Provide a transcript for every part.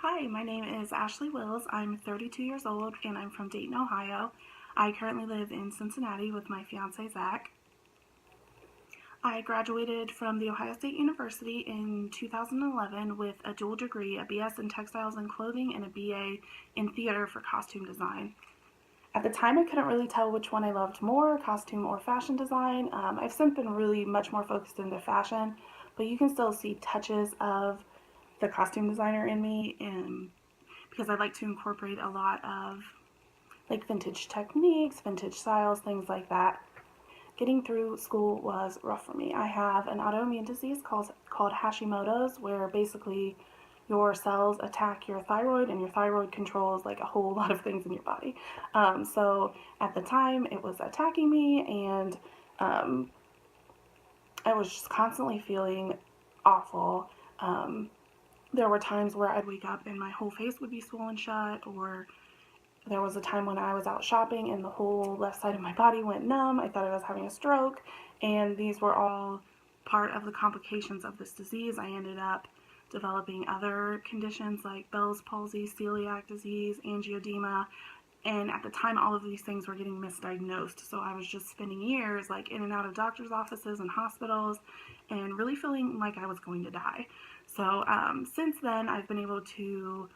Hi, my name is Ashley Wills. I'm 32 years old and I'm from Dayton, Ohio. I currently live in Cincinnati with my fiance Zach. I graduated from The Ohio State University in 2011 with a dual degree, a BS in textiles and clothing and a BA in theater for costume design. At the time, I couldn't really tell which one I loved more, costume or fashion design. I've since been really much more focused into fashion, but you can still see touches of the costume designer in me, and because I like to incorporate a lot of like vintage techniques, vintage styles, things like that. Getting through school was rough for me. I have an autoimmune disease called Hashimoto's, where basically your cells attack your thyroid, and your thyroid controls like a whole lot of things in your body. So at the time, it was attacking me, and um, I was just constantly feeling awful. There were times where I'd wake up and my whole face would be swollen shut, or there was a time when I was out shopping and the whole left side of my body went numb. I thought I was having a stroke, and these were all part of the complications of this disease. I ended up developing other conditions like Bell's palsy, celiac disease, angioedema, and at the time all of these things were getting misdiagnosed. So I was just spending years like in and out of doctors' offices and hospitals and really feeling like I was going to die. So since then I've been able to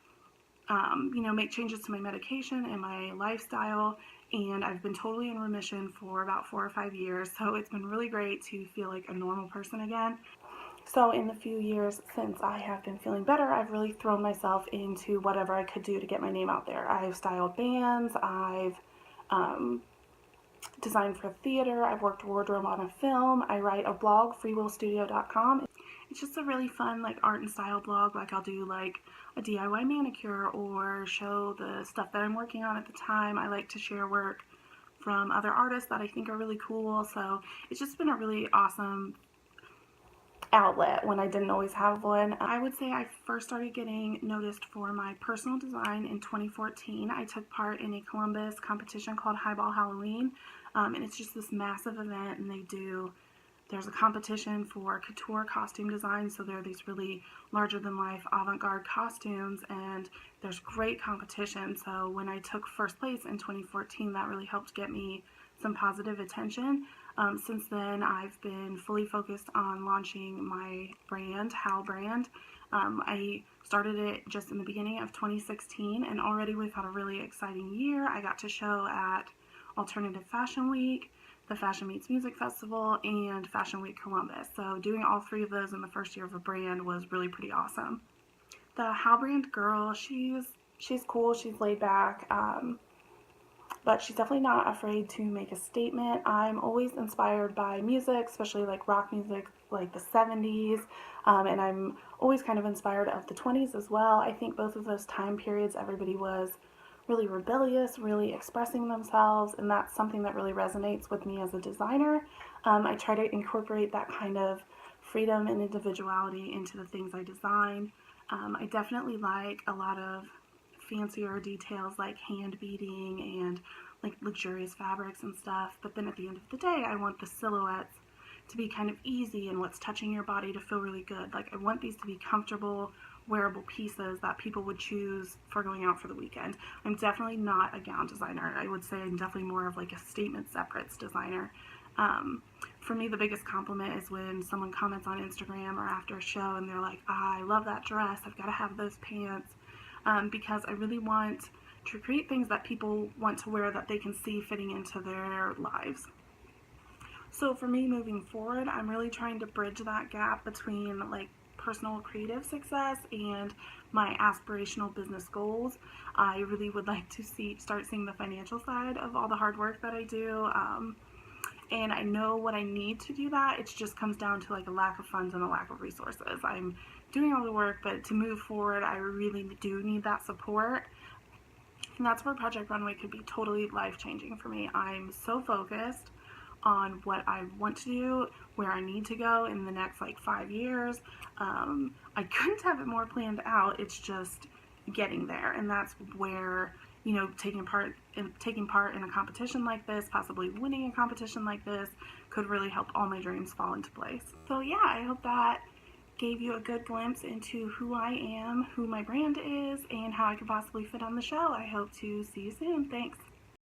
make changes to my medication and my lifestyle, and I've been totally in remission for about 4 or 5 years. So it's been really great to feel like a normal person again. So in the few years since I have been feeling better, I've really thrown myself into whatever I could do to get my name out there. I've styled bands, I've um, designed for theater, I've worked wardrobe on a film, I write a blog, freewillstudio.com. It's just a really fun like art and style blog. Like I'll do like a DIY manicure or show the stuff that I'm working on at the time. I like to share work from other artists that I think are really cool. So it's just been a really awesome outlet when I didn't always have one. I would say I first started getting noticed for my personal design in 2014. I took part in a Columbus competition called Highball Halloween, and it's just this massive event, and there's a competition for couture costume design, so there are these really larger than life avant-garde costumes, and there's great competition. So when I took first place in 2014, that really helped get me some positive attention. Since then, I've been fully focused on launching my brand, How Brand. I started it just in the beginning of 2016, and already we've had a really exciting year. I got to show at Alternative Fashion Week, the Fashion Meets Music Festival, and Fashion Week Columbus. So doing all three of those in the first year of a brand was really pretty awesome. The How Brand girl, she's cool, she's laid back. But she's definitely not afraid to make a statement. I'm always inspired by music, especially like rock music, like the 70s, and I'm always kind of inspired of the 20s as well. I think both of those time periods, everybody was really rebellious, really expressing themselves, and that's something that really resonates with me as a designer. I try to incorporate that kind of freedom and individuality into the things I design. I definitely like a lot of fancier details like hand beading and like luxurious fabrics and stuff, but then at the end of the day I want the silhouettes to be kind of easy and what's touching your body to feel really good. Like I want these to be comfortable, wearable pieces that people would choose for going out for the weekend. I'm definitely not a gown designer. I would say I'm definitely more of like a statement separates designer. For me, the biggest compliment is when someone comments on Instagram or after a show and they're like, I love that dress, I've got to have those pants. Because I really want to create things that people want to wear that they can see fitting into their lives. So for me moving forward, I'm really trying to bridge that gap between like personal creative success and my aspirational business goals. I really would like to start seeing the financial side of all the hard work that I do. And I know what I need to do that. It just comes down to like a lack of funds and a lack of resources. I'm doing all the work, but to move forward, I really do need that support. And that's where Project Runway could be totally life-changing for me. I'm so focused on what I want to do, where I need to go in the next like 5 years. I couldn't have it more planned out. It's just getting there, and that's where taking part in a competition like this, possibly winning a competition like this, could really help all my dreams fall into place. So yeah, I hope that gave you a good glimpse into who I am, who my brand is, and how I could possibly fit on the show. I hope to see you soon. Thanks.